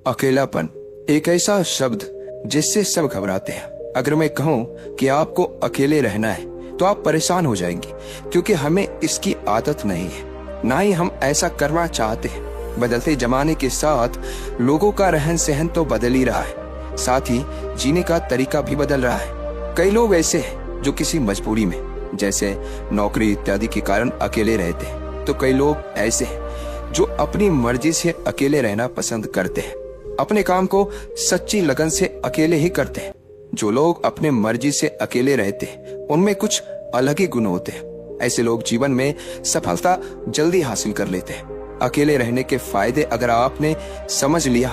अकेलापन एक ऐसा शब्द जिससे सब घबराते हैं। अगर मैं कहूं कि आपको अकेले रहना है तो आप परेशान हो जाएंगे, क्योंकि हमें इसकी आदत नहीं है, ना ही हम ऐसा करना चाहते हैं। बदलते जमाने के साथ लोगों का रहन सहन तो बदल ही रहा है, साथ ही जीने का तरीका भी बदल रहा है। कई लोग ऐसे हैं जो किसी मजबूरी में, जैसे नौकरी इत्यादि के कारण अकेले रहते हैं, तो कई लोग ऐसे हैं जो अपनी मर्जी से अकेले रहना पसंद करते हैं, अपने काम को सच्ची लगन से अकेले ही करते हैं। जो लोग अपने मर्जी से अकेले रहते हैं उनमें कुछ अलग ही गुण होते हैं। ऐसे लोग जीवन में सफलता जल्दी हासिल कर लेते हैं। अकेले रहने के फायदे अगर आपने समझ लिया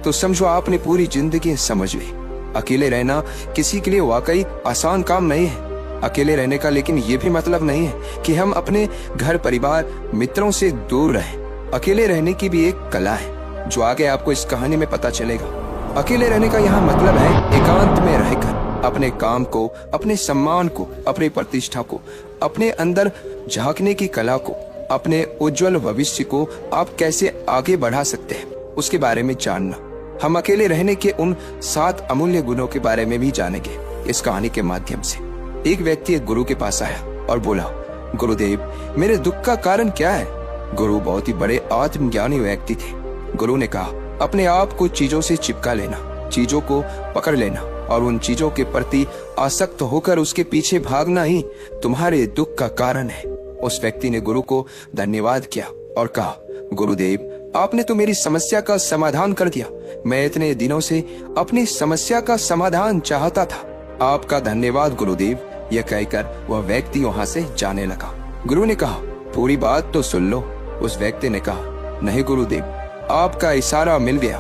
तो समझो आपने पूरी जिंदगी समझ ली। अकेले रहना किसी के लिए वाकई आसान काम नहीं है। अकेले रहने का लेकिन ये भी मतलब नहीं है कि हम अपने घर परिवार मित्रों से दूर रहें। अकेले रहने की भी एक कला है जो आगे आपको इस कहानी में पता चलेगा। अकेले रहने का यहाँ मतलब है एकांत में रहकर अपने काम को, अपने सम्मान को, अपनी प्रतिष्ठा को, अपने अंदर झांकने की कला को, अपने उज्जवल भविष्य को आप कैसे आगे बढ़ा सकते हैं उसके बारे में जानना। हम अकेले रहने के उन 7 अमूल्य गुणों के बारे में भी जानेंगे इस कहानी के माध्यम से। एक व्यक्ति एक गुरु के पास आया और बोला, गुरुदेव, मेरे दुख का कारण क्या है? गुरु बहुत ही बड़े आत्मज्ञानी व्यक्ति थे। गुरु ने कहा, अपने आप को चीजों से चिपका लेना, चीजों को पकड़ लेना और उन चीजों के प्रति आसक्त होकर उसके पीछे भागना ही तुम्हारे दुख का कारण है। उस व्यक्ति ने गुरु को धन्यवाद किया और कहा, गुरुदेव, आपने तो मेरी समस्या का समाधान कर दिया। मैं इतने दिनों से अपनी समस्या का समाधान चाहता था। आपका धन्यवाद गुरुदेव। यह कहकर वह व्यक्ति वहां से जाने लगा। गुरु ने कहा, पूरी बात तो सुन लो। उस व्यक्ति ने कहा, नहीं गुरुदेव, आपका इशारा मिल गया,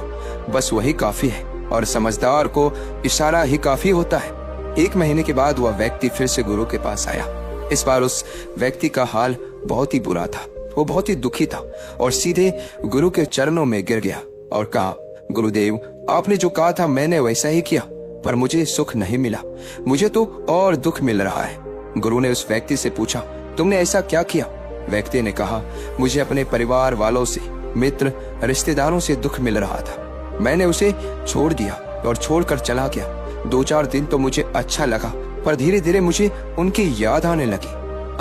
बस वही काफी है, और समझदार को इशारा ही काफी होता है। 1 महीने के बाद वह व्यक्ति फिर से गुरु के पास आया। इस बार उस व्यक्ति का हाल बहुत ही बुरा था। वो बहुत ही दुखी था और सीधे गुरु के चरणों में गिर गया और कहा, गुरुदेव, आपने जो कहा था मैंने वैसा ही किया, पर मुझे सुख नहीं मिला, मुझे तो और दुख मिल रहा है। गुरु ने उस व्यक्ति से पूछा, तुमने ऐसा क्या किया? व्यक्ति ने कहा, मुझे अपने परिवार वालों से, मित्र, रिश्तेदारों से दुख मिल रहा था। मैंने उसे छोड़ दिया और छोड़कर चला गया। 2-4 दिन तो मुझे अच्छा लगा, पर धीरे धीरे मुझे उनकी याद आने लगी।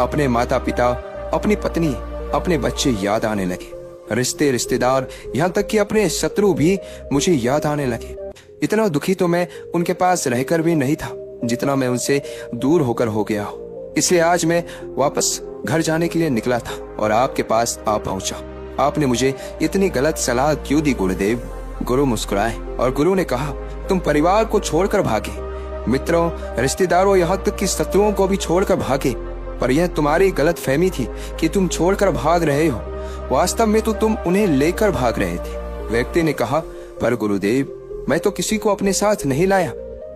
अपने माता पिता, अपनी पत्नी, अपने बच्चे याद आने लगे। रिश्तेदार, यहाँ तक कि अपने शत्रु भी मुझे याद आने लगे। इतना दुखी तो मैं उनके पास रहकर भी नहीं था जितना मैं उनसे दूर होकर हो गया हूँ। इसलिए आज मैं वापस घर जाने के लिए निकला था और आपके पास आ पहुंचा। आपने मुझे इतनी गलत सलाह क्यों दी गुरुदेव? गुरु मुस्कुराए और गुरु ने कहा, तुम परिवार को छोड़कर भागे, मित्रों, रिश्तेदारों, यहाँ तक कि शत्रुओं को भी छोड़कर भागे, पर यह तुम्हारी गलत फहमी थी कि तुम छोड़कर भाग रहे हो। वास्तव में तो तुम उन्हें लेकर भाग रहे थे। व्यक्ति ने कहा, पर गुरुदेव, मैं तो किसी को अपने साथ नहीं लाया।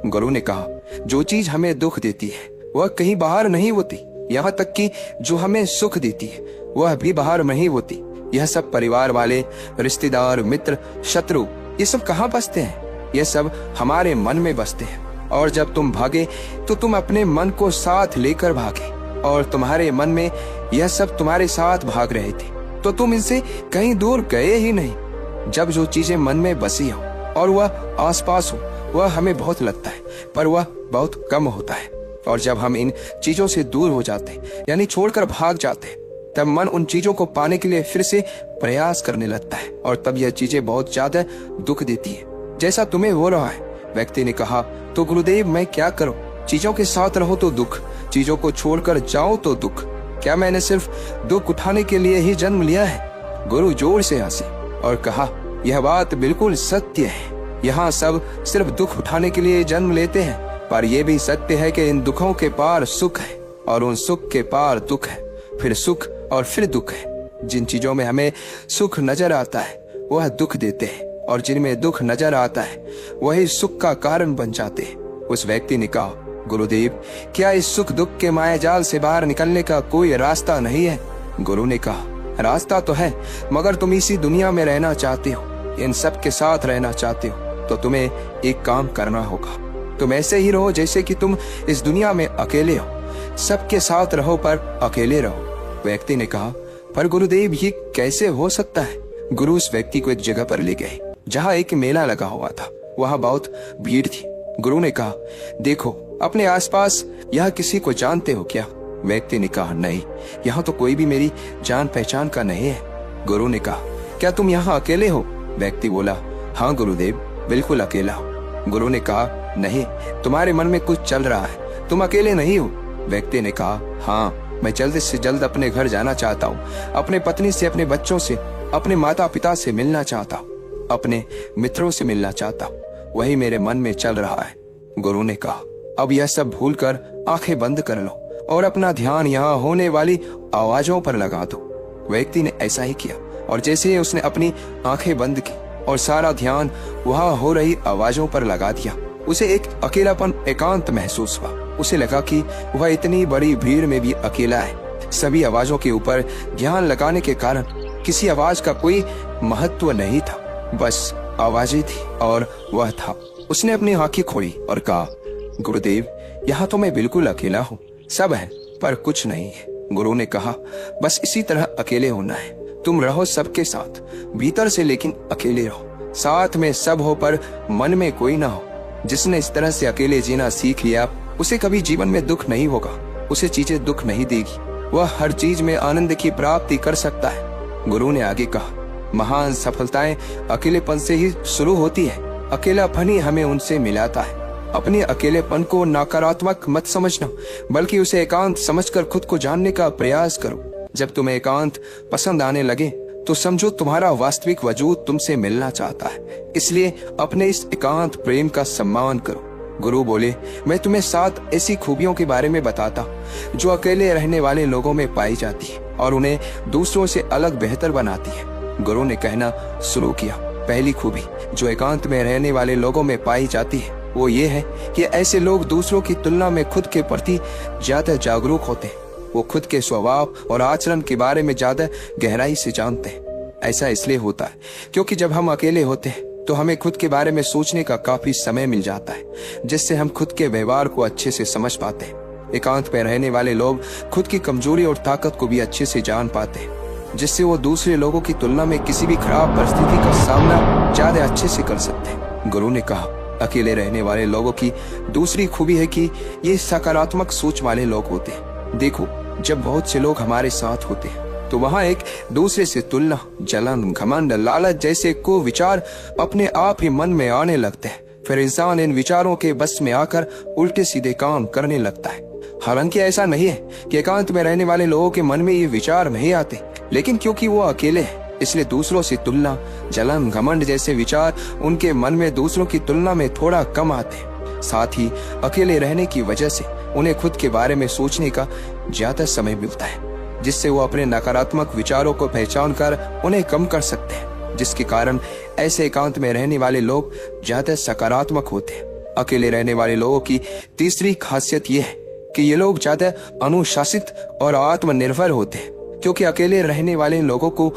गुरु ने कहा, जो चीज हमें दुख देती है वह कहीं बाहर नहीं होती, यहाँ तक कि जो हमें सुख देती है वह भी बाहर नहीं होती। यह सब परिवार वाले, रिश्तेदार, मित्र, शत्रु, ये सब कहाँ बसते हैं? ये सब हमारे मन में बसते हैं। और जब तुम भागे तो तुम अपने मन को साथ लेकर भागे, और तुम्हारे मन में यह सब तुम्हारे साथ भाग रहे थे, तो तुम इनसे कहीं दूर गए ही नहीं। जब जो चीजें मन में बसी हो और वह आसपास हो, वह हमें बहुत लगता है, पर वह बहुत कम होता है। और जब हम इन चीजों से दूर हो जाते, यानी छोड़कर भाग जाते, तब मन उन चीजों को पाने के लिए फिर से प्रयास करने लगता है, और तब यह चीजें बहुत ज्यादा दुख देती है, जैसा तुम्हें हो रहा है। व्यक्ति ने कहा, तो गुरुदेव, मैं क्या करूं? चीजों के साथ रहो तो दुख, चीजों को छोड़कर जाओ तो दुख। क्या मैंने सिर्फ दुख उठाने के लिए ही जन्म लिया है? गुरु जोर से हंसे और कहा, यह बात बिल्कुल सत्य है। यहाँ सब सिर्फ दुख उठाने के लिए जन्म लेते हैं, पर यह भी सत्य है कि इन दुखों के पार सुख है, और उन सुख के पार दुख है, फिर सुख और फिर दुख है। जिन चीजों में हमें सुख नजर आता है वह दुख देते हैं, और जिनमें दुख नजर आता है वही सुख का कारण बन जाते हैं। उस व्यक्ति ने कहा, गुरुदेव, क्या इस सुख दुख के मायाजाल से बाहर निकलने का कोई रास्ता नहीं है? गुरु ने कहा, रास्ता तो है, मगर तुम इसी दुनिया में रहना चाहते हो, इन सब के साथ रहना चाहते हो, तो तुम्हें एक काम करना होगा। तुम ऐसे ही रहो जैसे कि तुम इस दुनिया में अकेले हो। सबके साथ रहो पर अकेले रहो। व्यक्ति ने कहा, पर गुरुदेव, ये कैसे हो सकता है? गुरु उस व्यक्ति को एक जगह पर ले गए जहाँ एक मेला लगा हुआ था। वहाँ बहुत भीड़ थी। गुरु ने कहा, देखो अपने आसपास यह किसी को जानते हो क्या? व्यक्ति ने कहा, नहीं, यहाँ तो कोई भी मेरी जान पहचान का नहीं है। गुरु ने कहा, क्या तुम यहाँ अकेले हो? व्यक्ति बोला, हाँ गुरुदेव, बिल्कुल अकेला हूँ। गुरु ने कहा, नहीं, तुम्हारे मन में कुछ चल रहा है, तुम अकेले नहीं हो। व्यक्ति ने कहा, हाँ, मैं जल्द से जल्द अपने घर जाना चाहता हूँ, अपने पत्नी से, अपने बच्चों से, अपने माता पिता से मिलना चाहता हूँ, अपने मित्रों से मिलना चाहता हूँ, वही मेरे मन में चल रहा है। गुरु ने कहा, अब यह सब भूलकर आंखें बंद कर लो और अपना ध्यान यहाँ होने वाली आवाजों पर लगा दो। व्यक्ति ने ऐसा ही किया और जैसे ही उसने अपनी आंखें बंद की और सारा ध्यान वहाँ हो रही आवाजों पर लगा दिया, उसे एक अकेलापन, एकांत महसूस हुआ। उसे लगा कि वह इतनी बड़ी भीड़ में भी अकेला है। सभी आवाजों के ऊपर ध्यान लगाने के कारण किसी आवाज का कोई महत्व नहीं था, बस आवाजें थी और वह था। उसने अपनी आंखें खोली और कहा, गुरुदेव, यहाँ तो मैं बिल्कुल अकेला हूँ, सब है पर कुछ नहीं है। गुरु ने कहा, बस इसी तरह अकेले होना है। तुम रहो सबके साथ भीतर से, लेकिन अकेले रहो। साथ में सब हो पर मन में कोई ना हो। जिसने इस तरह से अकेले जीना सीख लिया, उसे कभी जीवन में दुख नहीं होगा, उसे चीजें दुख नहीं देगी, वह हर चीज में आनंद की प्राप्ति कर सकता है। गुरु ने आगे कहा, महान सफलताएं अकेलेपन से ही शुरू होती है। अकेलापन ही हमें उनसे मिलाता है। अपने अकेलेपन को नकारात्मक मत समझना, बल्कि उसे एकांत समझकर खुद को जानने का प्रयास करो। जब तुम्हें एकांत पसंद आने लगे तो समझो तुम्हारा वास्तविक वजूद तुमसे मिलना चाहता है। इसलिए अपने इस एकांत प्रेम का सम्मान करो। गुरु बोले, मैं तुम्हें 7 ऐसी खूबियों के बारे में बताता जो अकेले रहने वाले लोगों में पाई जाती है और उन्हें दूसरों से अलग बेहतर बनाती है। गुरु ने कहना शुरू किया, पहली खूबी जो एकांत में रहने वाले लोगों में पाई जाती है वो ये है कि ऐसे लोग दूसरों की तुलना में खुद के प्रति ज्यादा जागरूक होते हैं। वो खुद के स्वभाव और आचरण के बारे में ज्यादा गहराई से जानते हैं। ऐसा इसलिए होता है क्योंकि जब हम अकेले होते हैं तो हमें खुद के बारे में सोचने का काफी समय मिल जाता है, जिससे हम खुद के व्यवहार को अच्छे से समझ पाते हैं। एकांत में रहने वाले लोग खुद की कमजोरी और ताकत को भी अच्छे से जान पाते हैं, जिससे वो दूसरे लोगों की तुलना में किसी भी खराब परिस्थिति का सामना ज्यादा अच्छे से कर सकते हैं। गुरु ने कहा, अकेले रहने वाले लोगों की दूसरी खूबी है कि ये सकारात्मक सोच वाले लोग होते हैं। देखो, जब बहुत से लोग हमारे साथ होते हैं तो वहाँ एक दूसरे से तुलना, जलन, घमंड, लालच जैसे को विचार अपने आप ही मन में आने लगते हैं। फिर इंसान इन विचारों के बस में आकर उल्टे सीधे काम करने लगता है। हालांकि ऐसा नहीं है कि एकांत में रहने वाले लोगों के मन में ये विचार नहीं आते, लेकिन क्योंकि वो अकेले हैं इसलिए दूसरों से तुलना, जलन, घमंड जैसे विचार उनके मन में दूसरों की तुलना में थोड़ा कम आते हैं। साथ ही अकेले रहने की वजह से उन्हें खुद के बारे में सोचने का ज्यादा समय मिलता है, जिससे वो अपने नकारात्मक विचारों को पहचान कर उन्हें कम कर सकते हैं, जिसके कारण ऐसे एकांत में रहने वाले लोग ज्यादा सकारात्मक होते हैं। अकेले रहने वाले लोगों की तीसरी खासियत यह है कि ये लोग ज्यादा अनुशासित और आत्मनिर्भर होते हैं, क्योंकि अकेले रहने वाले लोगों को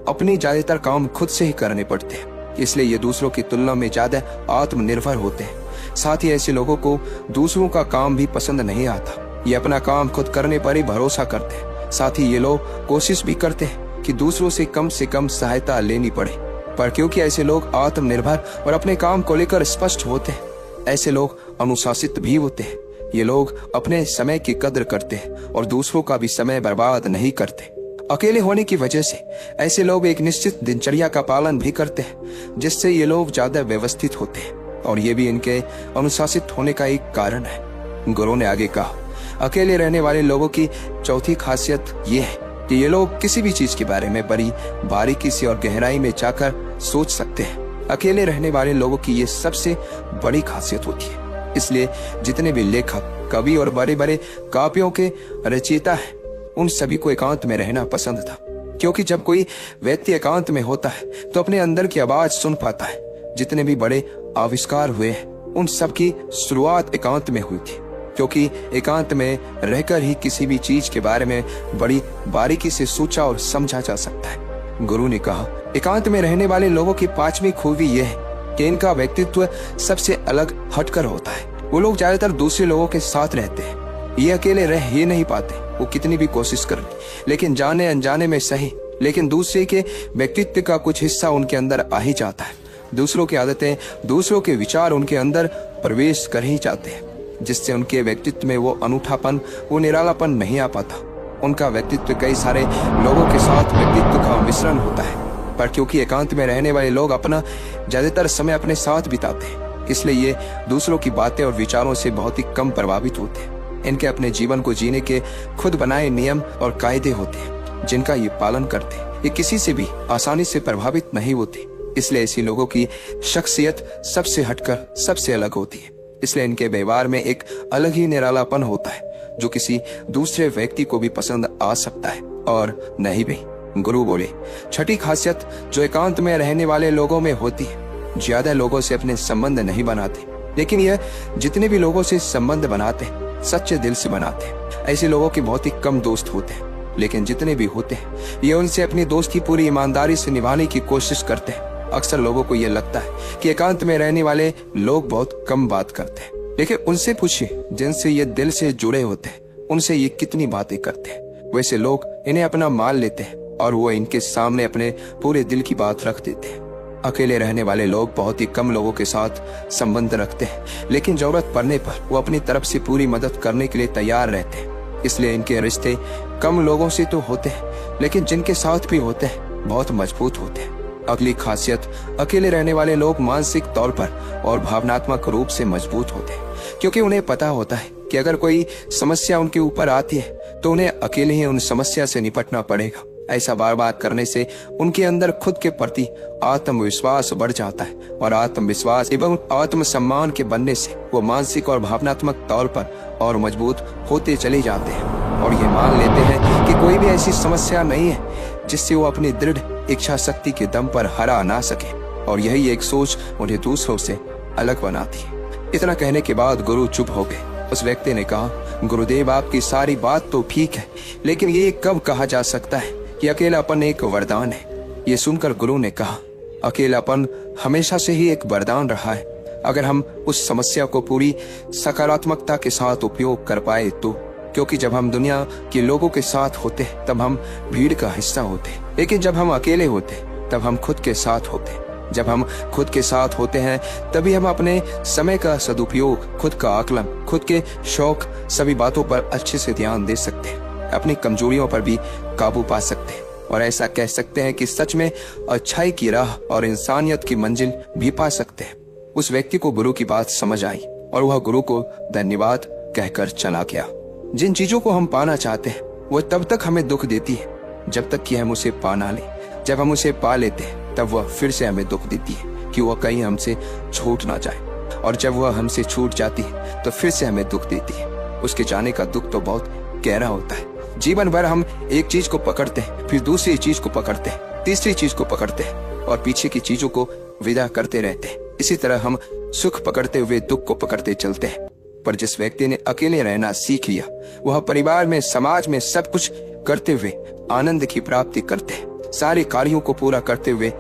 अपनी ज्यादातर काम खुद से ही करने पड़ते हैं, इसलिए ये दूसरों की तुलना में ज्यादा आत्मनिर्भर होते हैं। साथ ही ऐसे लोगों को दूसरों का काम भी पसंद नहीं आता। ये अपना काम खुद करने पर ही भरोसा करते हैं। साथ ही ये लोग कोशिश भी करते हैं कि दूसरों से कम सहायता लेनी पड़े, पर क्योंकि ऐसे लोग आत्मनिर्भर और अपने काम को लेकर स्पष्ट होते हैं, ऐसे लोग अनुशासित भी होते हैं। ये लोग अपने समय की कद्र करते हैं और दूसरों का भी समय बर्बाद नहीं करते। अकेले होने की वजह से ऐसे लोग एक निश्चित दिनचर्या का पालन भी करते हैं, जिससे ये लोग ज्यादा व्यवस्थित होते हैं और ये भी इनके अनुशासित होने का एक कारण है। गुरु ने आगे कहा, अकेले रहने वाले लोगों की चौथी खासियत ये है कि ये लोग किसी भी चीज के बारे में बड़ी बारीकी से और गहराई में जाकर सोच सकते हैं। अकेले रहने वाले लोगों की ये सबसे बड़ी खासियत होती है। इसलिए जितने भी लेखक, कवि और बड़े बड़े काव्यों के रचयिता हैं, उन सभी को एकांत में रहना पसंद था, क्योंकि जब कोई व्यक्ति एकांत में होता है तो अपने अंदर की आवाज सुन पाता है। जितने भी बड़े आविष्कार हुए हैं उन सब की शुरुआत एकांत में हुई थी, क्योंकि एकांत में रहकर ही किसी भी चीज के बारे में बड़ी बारीकी से सोचा और समझा जा सकता है। गुरु ने कहा, एकांत में रहने वाले लोगों की 5वीं खूबी यह है कि इनका व्यक्तित्व सबसे अलग हटकर होता है। वो लोग ज्यादातर दूसरे लोगों के साथ रहते हैं। ये अकेले रह ही नहीं पाते, वो कितनी भी कोशिश कर लेकिन जाने अनजाने में सही, लेकिन दूसरे के व्यक्तित्व का कुछ हिस्सा उनके अंदर आ ही जाता है। दूसरों की आदतें, दूसरों के विचार उनके अंदर प्रवेश कर ही जाते हैं, जिससे उनके व्यक्तित्व में वो अनूठापन, वो निरालापन नहीं आ पाता। उनका व्यक्तित्व कई सारे लोगों के साथ व्यक्तित्व का मिश्रण होता है, पर क्योंकि एकांत में रहने वाले लोग अपना ज्यादातर समय अपने साथ बिताते हैं, इसलिए ये दूसरों की बातें और विचारों से बहुत ही कम प्रभावित होते हैं। इनके अपने जीवन को जीने के खुद बनाए नियम और कायदे होते हैं, जिनका ये पालन करते हैं। ये किसी से भी आसानी से प्रभावित नहीं होते, इसलिए ऐसे लोगों की शख्सियत सबसे हटकर सबसे अलग होती है। इसलिए इनके व्यवहार में एक अलग ही निरालापन होता है, जो किसी दूसरे व्यक्ति को भी पसंद आ सकता है और नहीं भी। गुरु बोले, छठी खासियत जो एकांत में रहने वाले लोगों में होती है, ज्यादा लोगों से अपने संबंध नहीं बनाते, लेकिन यह जितने भी लोगों से संबंध बनाते हैं सच्चे दिल से बनाते हैं। ऐसे लोगों के बहुत ही कम दोस्त होते हैं, लेकिन जितने भी होते हैं ये उनसे अपनी दोस्ती पूरी ईमानदारी से निभाने की कोशिश करते हैं। अक्सर लोगों को यह लगता है कि एकांत में रहने वाले लोग बहुत कम बात करते हैं, लेकिन उनसे पूछिए जिनसे ये दिल से जुड़े होते हैं, उनसे ये कितनी बातें करते हैं। वैसे लोग इन्हें अपना मान लेते हैं और वो इनके सामने अपने पूरे दिल की बात रख देते हैं। अकेले रहने वाले लोग बहुत ही कम लोगों के साथ संबंध रखते हैं, लेकिन जरूरत पड़ने पर वो अपनी तरफ से पूरी मदद करने के लिए तैयार रहते हैं। इसलिए इनके रिश्ते कम लोगों से तो होते हैं, लेकिन जिनके साथ भी होते हैं बहुत मजबूत होते हैं। अगली खासियत, अकेले रहने वाले लोग मानसिक तौर पर और भावनात्मक रूप से मजबूत होते हैं, क्योंकि उन्हें पता होता है कि अगर कोई समस्या उनके ऊपर आती है तो उन्हें अकेले ही उन समस्या से निपटना पड़ेगा। ऐसा बार बार करने से उनके अंदर खुद के प्रति आत्मविश्वास बढ़ जाता है, और आत्मविश्वास एवं आत्मसम्मान के बनने से वो मानसिक और भावनात्मक तौर पर और मजबूत होते चले जाते हैं, और ये मान लेते हैं कि कोई भी ऐसी समस्या नहीं है जिससे वो अपनी दृढ़ इच्छा शक्ति के दम पर हरा ना सके, और यही एक सोच उन्हें दूसरों से अलग बनाती है। इतना कहने के बाद गुरु चुप हो गए। उस व्यक्ति ने कहा, गुरुदेव आपकी सारी बात तो ठीक है, लेकिन ये कब कहा जा सकता है कि अकेलापन एक वरदान है? ये सुनकर गुरु ने कहा, अकेलापन हमेशा से ही एक वरदान रहा है, अगर हम उस समस्या को पूरी सकारात्मकता के साथ उपयोग कर पाए तो। क्योंकि जब हम दुनिया के लोगों के साथ होते हैं तब हम भीड़ का हिस्सा होते हैं, लेकिन जब हम अकेले होते हैं तब हम खुद के साथ होते हैं। जब हम खुद के साथ होते हैं तभी हम अपने समय का सदुपयोग, खुद का आकलन, खुद के शौक, सभी बातों पर अच्छे से ध्यान दे सकते हैं, अपनी कमजोरियों पर भी काबू पा सकते हैं, और ऐसा कह सकते हैं कि सच में अच्छाई की राह और इंसानियत की मंजिल भी पा सकते हैं। उस व्यक्ति को गुरु की बात समझ आई और वह गुरु को धन्यवाद कहकर चला गया। जिन चीजों को हम पाना चाहते हैं वो तब तक हमें दुख देती है जब तक कि हम उसे पा ना लें। जब हम उसे पा लेते हैं तब वह फिर से हमें दुख देती है कि वह कहीं हमसे छूट ना जाए, और जब वह हमसे छूट जाती है तो फिर से हमें दुख देती है। उसके जाने का दुख तो बहुत गहरा होता है। जीवन भर हम एक चीज को पकड़ते हैं, फिर दूसरी चीज को पकड़ते हैं, तीसरी चीज को पकड़ते हैं, और पीछे की चीजों को विदा करते रहते हैं। इसी तरह हम सुख पकड़ते हुए दुख को पकड़ते चलते हैं। पर जिस व्यक्ति ने अकेले रहना सीख लिया, वह परिवार में, समाज में सब कुछ करते हुए आनंद की प्राप्ति करते हैं, सारे कार्यों को पूरा करते हुए